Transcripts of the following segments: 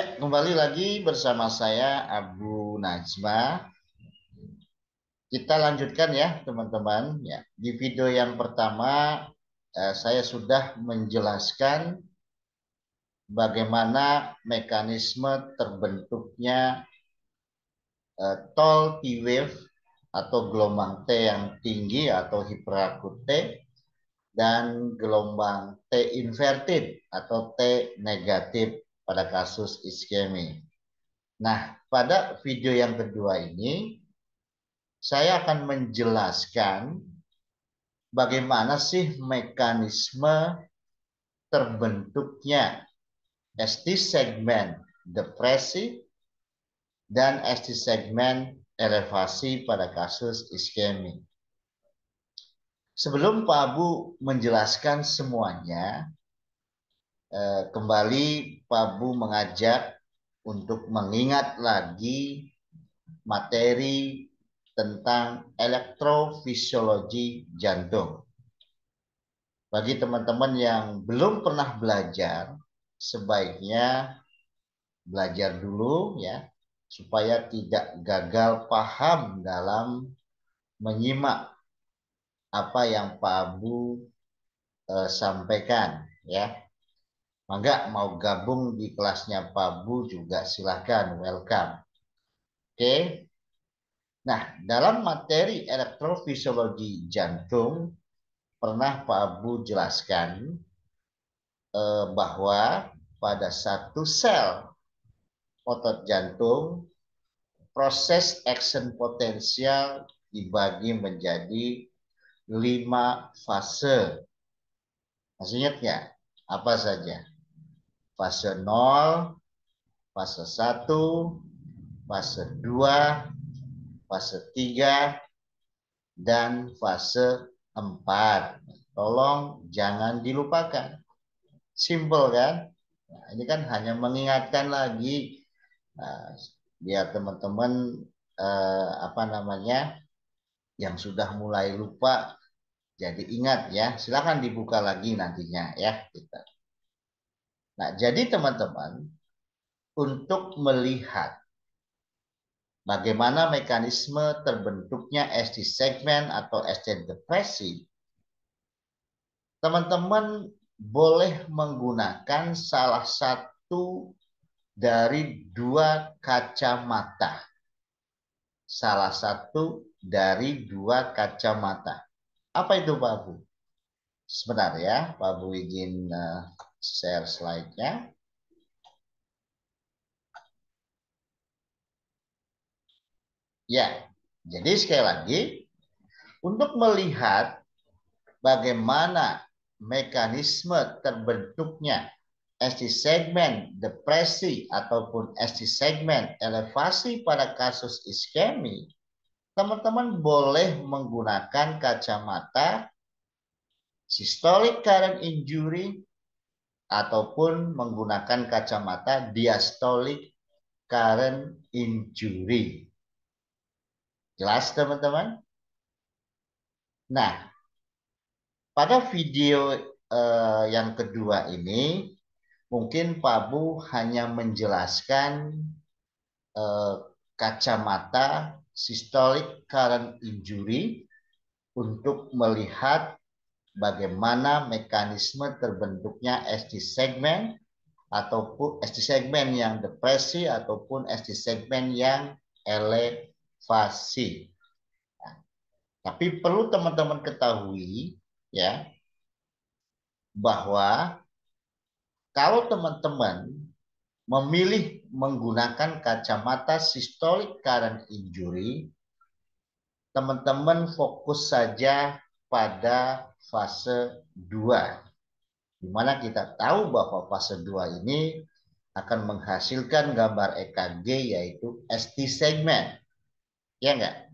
Kembali lagi bersama saya Abu Najma. Kita lanjutkan ya teman-teman. Ya, di video yang pertama saya sudah menjelaskan bagaimana mekanisme terbentuknya tall T wave atau gelombang T yang tinggi atau hiperakut T dan gelombang T inverted atau T negatif pada kasus iskemi. Nah, pada video yang kedua ini saya akan menjelaskan bagaimana sih mekanisme terbentuknya ST segmen depresi dan ST segmen elevasi pada kasus iskemi. Sebelum Pak Abu menjelaskan semuanya, kembali Pak Abu mengajak untuk mengingat lagi materi tentang elektrofisiologi jantung. Bagi teman-teman yang belum pernah belajar, sebaiknya belajar dulu ya, supaya tidak gagal paham dalam menyimak apa yang Pak Abu sampaikan ya. Mangga mau gabung di kelasnya Pak Abu juga silahkan, welcome. Oke. Nah, dalam materi elektrofisiologi jantung pernah Pak Abu jelaskan bahwa pada satu sel otot jantung proses action potensial dibagi menjadi 5 fase. Masih ingat nggak? Apa saja? Fase 0, fase 1, fase 2, fase 3, dan fase 4. Tolong jangan dilupakan. Simple kan? Nah, ini kan hanya mengingatkan lagi biar teman-teman apa namanya yang sudah mulai lupa jadi ingat ya. Silakan dibuka lagi nantinya ya kita. Nah, jadi teman-teman untuk melihat bagaimana mekanisme terbentuknya ST segmen atau ST depresi, teman-teman boleh menggunakan salah satu dari 2 kacamata. Salah satu dari 2 kacamata. Apa itu Pak Abu? Sebentar ya, Pak Abu izin share slide-nya. Ya, jadi sekali lagi, untuk melihat bagaimana mekanisme terbentuknya ST segmen depresi ataupun ST segmen elevasi pada kasus iskemi, teman-teman boleh menggunakan kacamata systolic current injury ataupun menggunakan kacamata diastolic current injury. Jelas teman-teman? Nah, pada video yang kedua ini mungkin Pak Bu hanya menjelaskan kacamata systolic current injury untuk melihat bagaimana mekanisme terbentuknya ST segmen ataupun ST segmen yang depresi ataupun ST segmen yang elevasi. Nah, tapi perlu teman-teman ketahui ya bahwa kalau teman-teman memilih menggunakan kacamata systolic current injury, teman-teman fokus saja pada fase 2. Di mana kita tahu bahwa fase 2 ini akan menghasilkan gambar EKG yaitu ST segmen. Ya enggak?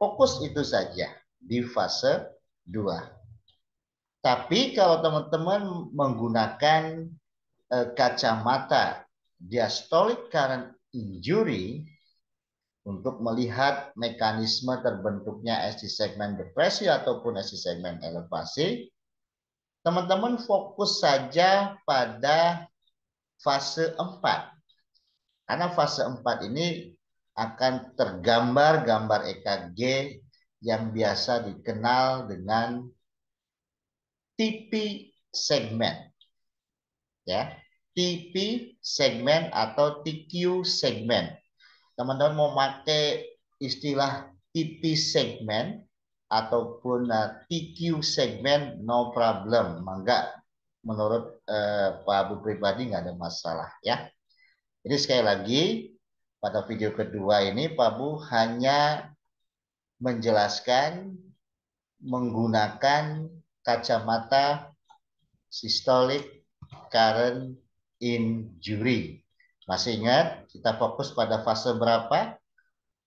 Fokus itu saja di fase 2. Tapi kalau teman-teman menggunakan kacamata diastolic current injury untuk melihat mekanisme terbentuknya ST segmen depresi ataupun ST segmen elevasi, teman-teman fokus saja pada fase 4. Karena fase 4 ini akan tergambar gambar EKG yang biasa dikenal dengan TP segmen, ya, TP segmen atau TQ segmen. Teman-teman mau pakai istilah TP segmen ataupun TQ segmen, no problem, mangga. Menurut Pak Abu pribadi nggak ada masalah, ya. Jadi sekali lagi pada video kedua ini Pak Bu hanya menjelaskan menggunakan kacamata systolic current injury. Masih ingat kita fokus pada fase berapa?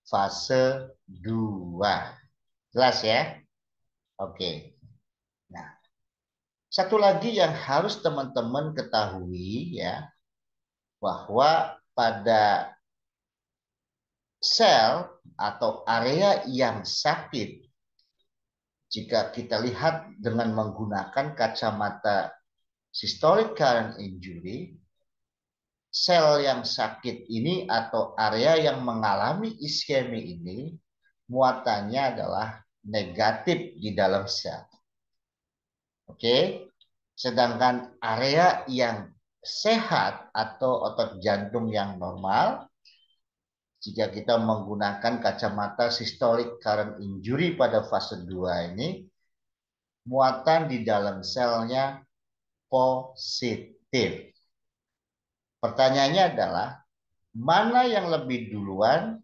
Fase 2. Jelas ya? Oke. Nah, satu lagi yang harus teman-teman ketahui ya, bahwa pada sel atau area yang sakit, jika kita lihat dengan menggunakan kacamata systolic current injury, sel yang sakit ini atau area yang mengalami iskemi ini muatannya adalah negatif di dalam sel. Oke. Sedangkan area yang sehat atau otot jantung yang normal, jika kita menggunakan kacamata systolic current injury pada fase 2 ini, muatan di dalam selnya positif. Pertanyaannya adalah, mana yang lebih duluan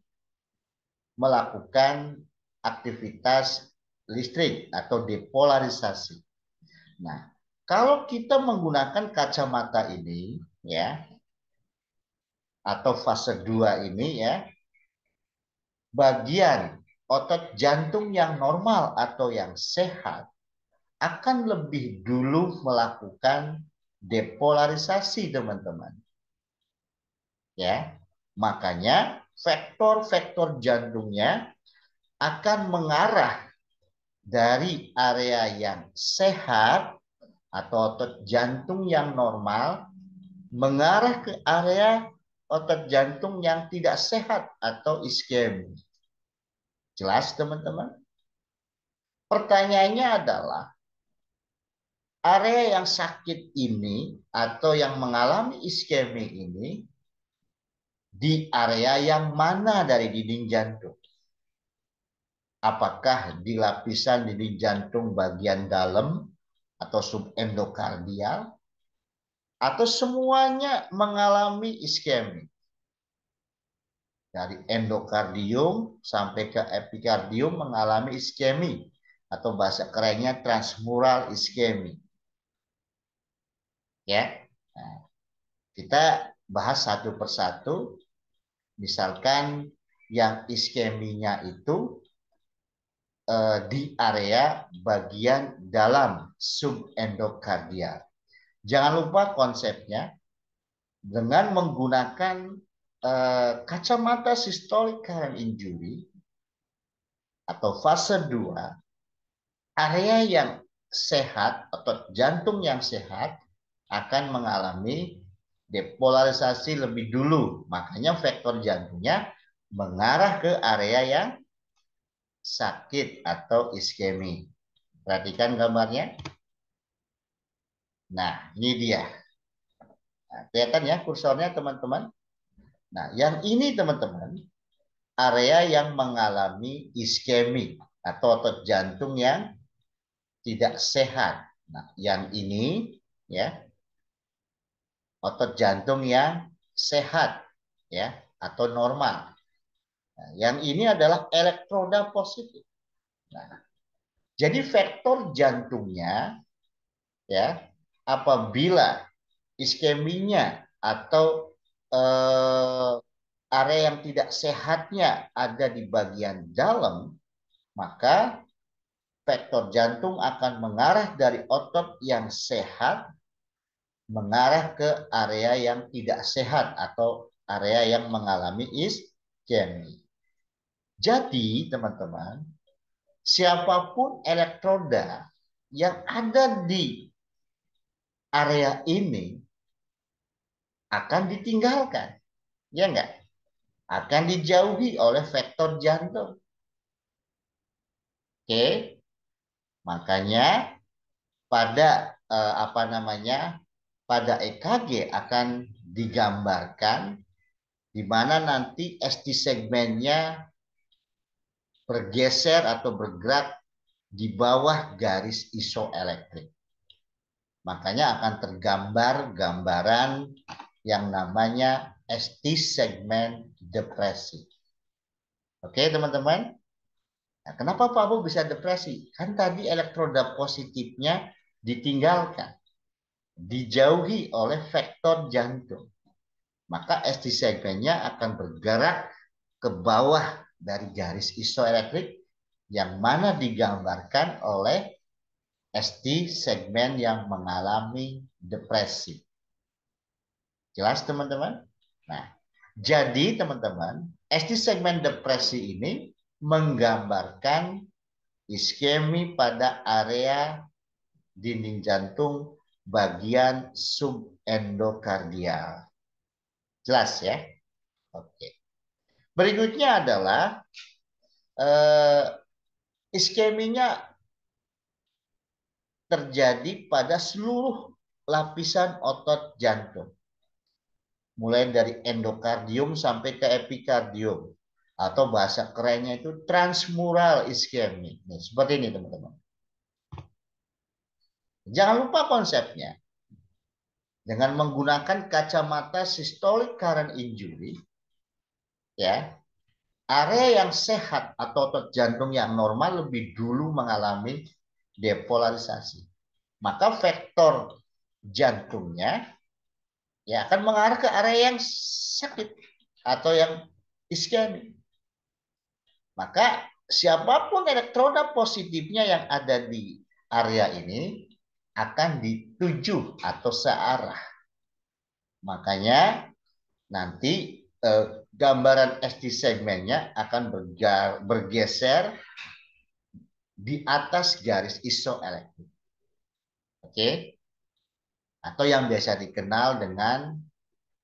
melakukan aktivitas listrik atau depolarisasi? Nah, kalau kita menggunakan kacamata ini, ya, atau fase 2 ini, ya, bagian otot jantung yang normal atau yang sehat akan lebih dulu melakukan depolarisasi, teman-teman. Ya, makanya vektor-vektor jantungnya akan mengarah dari area yang sehat atau otot jantung yang normal mengarah ke area otot jantung yang tidak sehat atau iskemi. Jelas, teman-teman? Pertanyaannya adalah, area yang sakit ini atau yang mengalami iskemi ini di area yang mana dari dinding jantung? Apakah di lapisan dinding jantung bagian dalam atau subendokardial, atau semuanya mengalami iskemi? Dari endokardium sampai ke epikardium mengalami iskemi, atau bahasa kerennya transmural iskemi. Ya, nah, kita bahas satu persatu. Misalkan yang iskeminya itu di area bagian dalam subendokardial. Jangan lupa konsepnya, dengan menggunakan kacamata systolic current injury atau fase 2, area yang sehat atau jantung yang sehat akan mengalami depolarisasi lebih dulu. Makanya vektor jantungnya mengarah ke area yang sakit atau iskemi. Perhatikan gambarnya. Nah, ini dia. Nah, kelihatan ya kursornya, teman-teman. Nah, yang ini, teman-teman, area yang mengalami iskemi atau otot jantung yang tidak sehat. Nah, yang ini ya, otot jantung yang sehat ya atau normal. Nah, yang ini adalah elektroda positif. Nah, jadi vektor jantungnya ya, apabila iskeminya atau area yang tidak sehatnya ada di bagian dalam, maka vektor jantung akan mengarah dari otot yang sehat mengarah ke area yang tidak sehat atau area yang mengalami iskemi. Jadi, teman-teman, siapapun elektroda yang ada di area ini akan ditinggalkan. Ya enggak? Akan dijauhi oleh vektor jantung. Oke, makanya pada apa namanya? Pada EKG akan digambarkan di mana nanti ST segmennya bergeser atau bergerak di bawah garis isoelektrik. Makanya akan tergambar gambaran yang namanya ST segmen depresi. Oke, teman-teman. Nah, kenapa Pak Abu bisa depresi? Kan tadi elektroda positifnya ditinggalkan, dijauhi oleh vektor jantung. Maka ST segmennya akan bergerak ke bawah dari garis isoelektrik yang mana digambarkan oleh ST segmen yang mengalami depresi. Jelas teman-teman? Nah, jadi teman-teman, ST segmen depresi ini menggambarkan iskemi pada area dinding jantung bagian subendokardial. Jelas ya? Oke. Berikutnya adalah eh, iskeminya terjadi pada seluruh lapisan otot jantung. Mulai dari endokardium sampai ke epikardium. Atau bahasa kerennya itu transmural iskemi. Nih, seperti ini teman-teman. Jangan lupa konsepnya. Dengan menggunakan kacamata systolic current injury, ya, area yang sehat atau otot jantung yang normal lebih dulu mengalami depolarisasi. Maka vektor jantungnya ya akan mengarah ke area yang sakit atau yang iskemik. Maka siapapun elektroda positifnya yang ada di area ini akan dituju atau searah. Makanya nanti gambaran ST segmennya akan bergeser di atas garis isoelektrik. Oke? Atau yang biasa dikenal dengan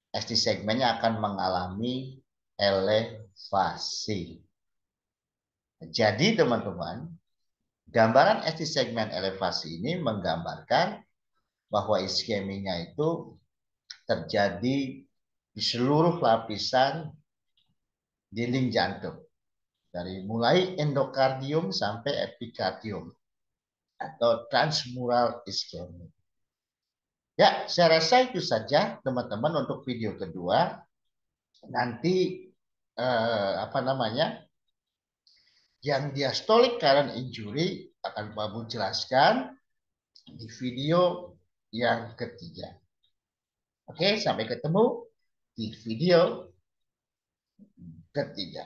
ST segmennya akan mengalami elevasi. Jadi teman-teman, gambaran ST segmen elevasi ini menggambarkan bahwa iskeminya itu terjadi di seluruh lapisan dinding jantung. Dari mulai endokardium sampai epikardium atau transmural iskemi. Ya, saya rasa itu saja teman-teman untuk video kedua. Nanti apa namanya? Yang diastolic current injury akan Babu jelaskan di video yang ketiga. Oke, sampai ketemu di video ketiga.